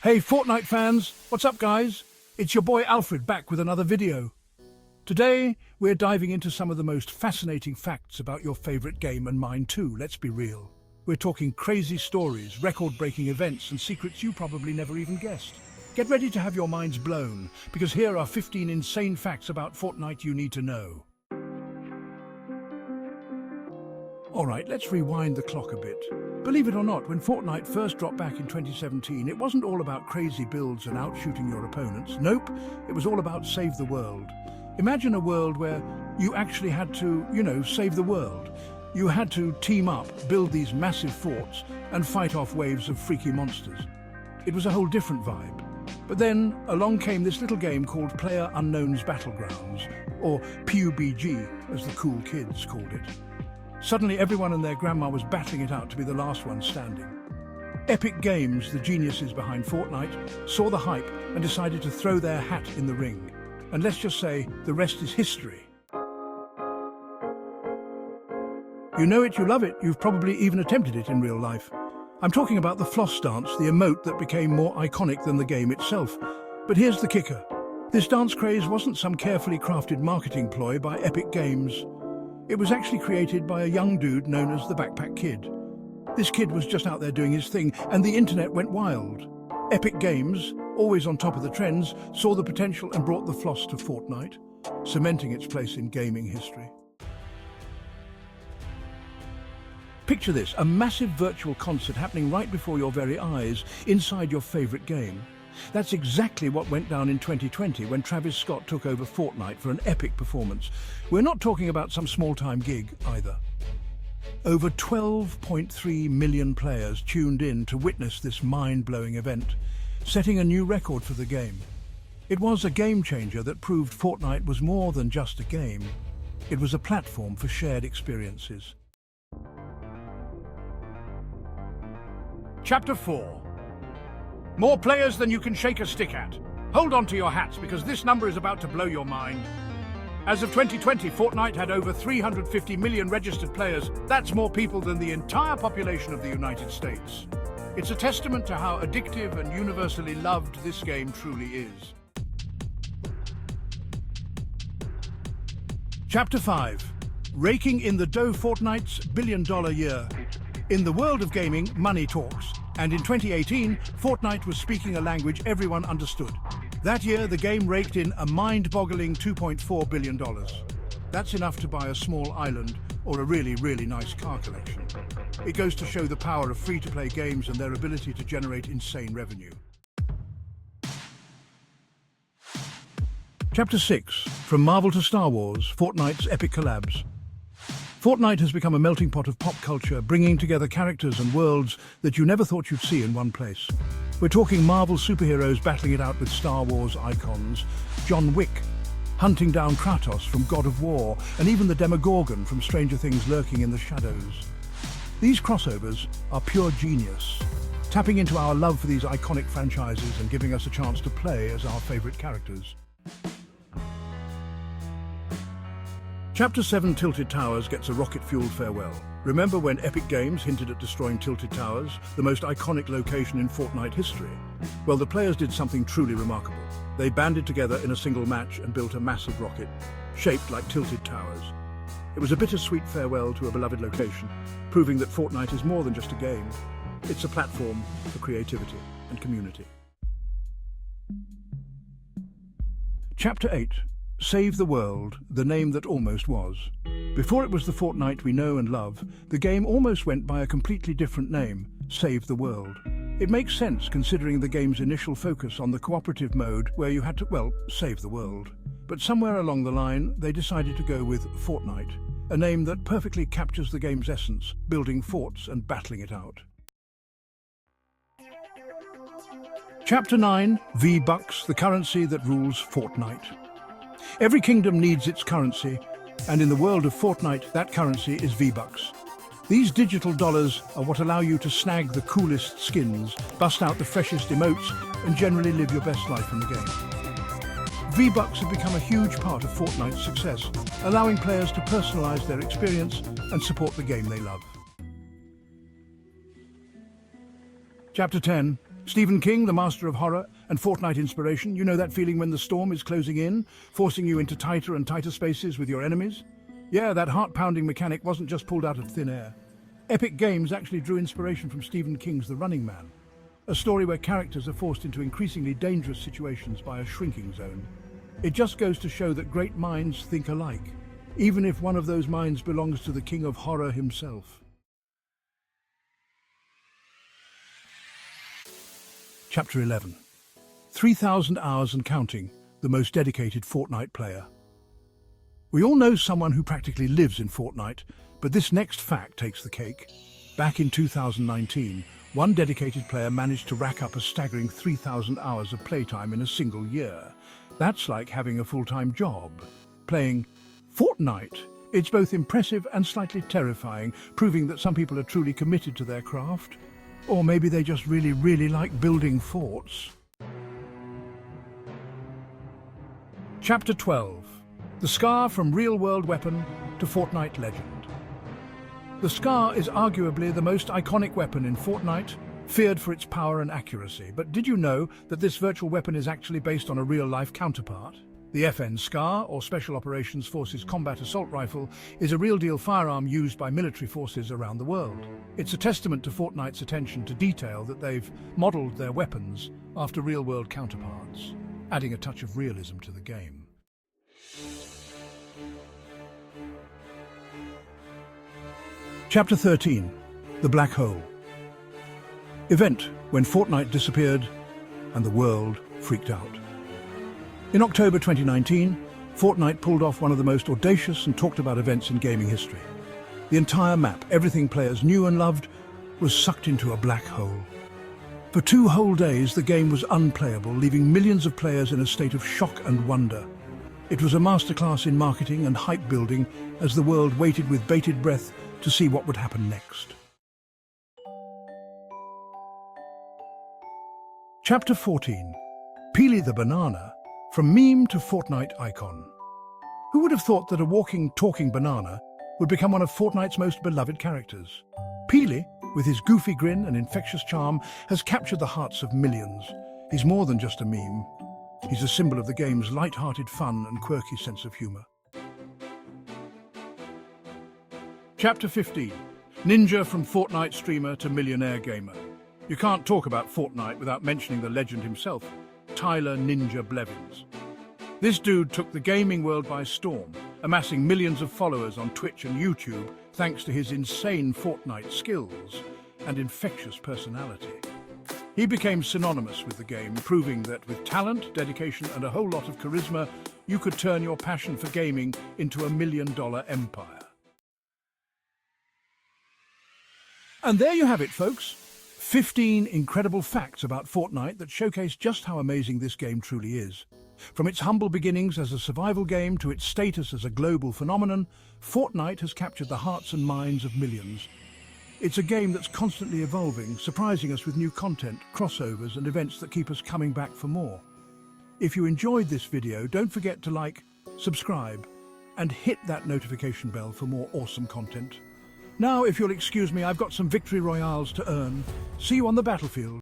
Hey Fortnite fans, what's up guys? It's your boy Alfred back with another video. Today, we're diving into some of the most fascinating facts about your favorite game and mine too, let's be real. We're talking crazy stories, record-breaking events and secrets you probably never even guessed. Get ready to have your minds blown, because here are 15 insane facts about Fortnite you need to know. Alright, let's rewind the clock a bit. Believe it or not, when Fortnite first dropped back in 2017, it wasn't all about crazy builds and outshooting your opponents. Nope, it was all about save the world. Imagine a world where you actually had to, save the world. You had to team up, build these massive forts, and fight off waves of freaky monsters. It was a whole different vibe. But then, along came this little game called PlayerUnknown's Battlegrounds, or PUBG, as the cool kids called it. Suddenly everyone and their grandma was battling it out to be the last one standing. Epic Games, the geniuses behind Fortnite, saw the hype and decided to throw their hat in the ring. And let's just say, the rest is history. You know it, you love it, you've probably even attempted it in real life. I'm talking about the floss dance, the emote that became more iconic than the game itself. But here's the kicker. This dance craze wasn't some carefully crafted marketing ploy by Epic Games. It was actually created by a young dude known as the Backpack Kid. This kid was just out there doing his thing, and the internet went wild. Epic Games, always on top of the trends, saw the potential and brought the floss to Fortnite, cementing its place in gaming history. Picture this, a massive virtual concert happening right before your very eyes, inside your favorite game. That's exactly what went down in 2020 when Travis Scott took over Fortnite for an epic performance. We're not talking about some small-time gig either. Over 12.3 million players tuned in to witness this mind-blowing event, setting a new record for the game. It was a game-changer that proved Fortnite was more than just a game. It was a platform for shared experiences. Chapter 4. More players than you can shake a stick at. Hold on to your hats because this number is about to blow your mind. As of 2020, Fortnite had over 350 million registered players. That's more people than the entire population of the United States. It's a testament to how addictive and universally loved this game truly is. Chapter 5. Raking in the dough, Fortnite's billion-dollar year. In the world of gaming, money talks. And in 2018, Fortnite was speaking a language everyone understood. That year, the game raked in a mind-boggling $2.4 billion. That's enough to buy a small island or a really, really nice car collection. It goes to show the power of free-to-play games and their ability to generate insane revenue. Chapter 6. From Marvel to Star Wars, Fortnite's epic collabs. Fortnite has become a melting pot of pop culture, bringing together characters and worlds that you never thought you'd see in one place. We're talking Marvel superheroes battling it out with Star Wars icons, John Wick, hunting down Kratos from God of War, and even the Demogorgon from Stranger Things lurking in the shadows. These crossovers are pure genius, tapping into our love for these iconic franchises and giving us a chance to play as our favorite characters. Chapter 7 Tilted Towers gets a rocket-fueled farewell. Remember when Epic Games hinted at destroying Tilted Towers, the most iconic location in Fortnite history? Well, the players did something truly remarkable. They banded together in a single match and built a massive rocket, shaped like Tilted Towers. It was a bittersweet farewell to a beloved location, proving that Fortnite is more than just a game. It's a platform for creativity and community. Chapter 8. Save the World, the name that almost was. Before it was the Fortnite we know and love, the game almost went by a completely different name, Save the World. It makes sense considering the game's initial focus on the cooperative mode where you had to, save the world. But somewhere along the line, they decided to go with Fortnite, a name that perfectly captures the game's essence, building forts and battling it out. Chapter 9, V-Bucks, the currency that rules Fortnite. Every kingdom needs its currency, and in the world of Fortnite, that currency is V-Bucks. These digital dollars are what allow you to snag the coolest skins, bust out the freshest emotes, and generally live your best life in the game. V-Bucks have become a huge part of Fortnite's success, allowing players to personalize their experience and support the game they love. Chapter 10. Stephen King, the master of horror and Fortnite inspiration, you know that feeling when the storm is closing in, forcing you into tighter and tighter spaces with your enemies? Yeah, that heart-pounding mechanic wasn't just pulled out of thin air. Epic Games actually drew inspiration from Stephen King's The Running Man, a story where characters are forced into increasingly dangerous situations by a shrinking zone. It just goes to show that great minds think alike, even if one of those minds belongs to the king of horror himself. Chapter 11. 3,000 hours and counting, the most dedicated Fortnite player. We all know someone who practically lives in Fortnite, but this next fact takes the cake. Back in 2019, one dedicated player managed to rack up a staggering 3,000 hours of playtime in a single year. That's like having a full-time job. Playing Fortnite. It's both impressive and slightly terrifying, proving that some people are truly committed to their craft. Or maybe they just really like building forts. Chapter 12. The Scar from real-world weapon to Fortnite legend. The Scar is arguably the most iconic weapon in Fortnite, feared for its power and accuracy. But did you know that this virtual weapon is actually based on a real-life counterpart? The FN Scar, or Special Operations Forces Combat Assault Rifle, is a real-deal firearm used by military forces around the world. It's a testament to Fortnite's attention to detail that they've modelled their weapons after real-world counterparts, adding a touch of realism to the game. Chapter 13. The Black Hole. Event when Fortnite disappeared and the world freaked out. In October 2019, Fortnite pulled off one of the most audacious and talked about events in gaming history. The entire map, everything players knew and loved, was sucked into a black hole. For 2 whole days, the game was unplayable, leaving millions of players in a state of shock and wonder. It was a masterclass in marketing and hype building as the world waited with bated breath to see what would happen next. Chapter 14. Peely the Banana, from meme to Fortnite icon. Who would have thought that a walking, talking banana would become one of Fortnite's most beloved characters? Peely, with his goofy grin and infectious charm, has captured the hearts of millions. He's more than just a meme. He's a symbol of the game's light-hearted fun and quirky sense of humor. Chapter 15. Ninja from Fortnite streamer to millionaire gamer. You can't talk about Fortnite without mentioning the legend himself, Tyler Ninja Blevins. This dude took the gaming world by storm, amassing millions of followers on Twitch and YouTube thanks to his insane Fortnite skills and infectious personality. He became synonymous with the game, proving that with talent, dedication, and a whole lot of charisma, you could turn your passion for gaming into $1 million empire. And there you have it, folks. 15 incredible facts about Fortnite that showcase just how amazing this game truly is. From its humble beginnings as a survival game to its status as a global phenomenon, Fortnite has captured the hearts and minds of millions. It's a game that's constantly evolving, surprising us with new content, crossovers, and events that keep us coming back for more. If you enjoyed this video, don't forget to like, subscribe, and hit that notification bell for more awesome content. Now, if you'll excuse me, I've got some victory royales to earn. See you on the battlefield.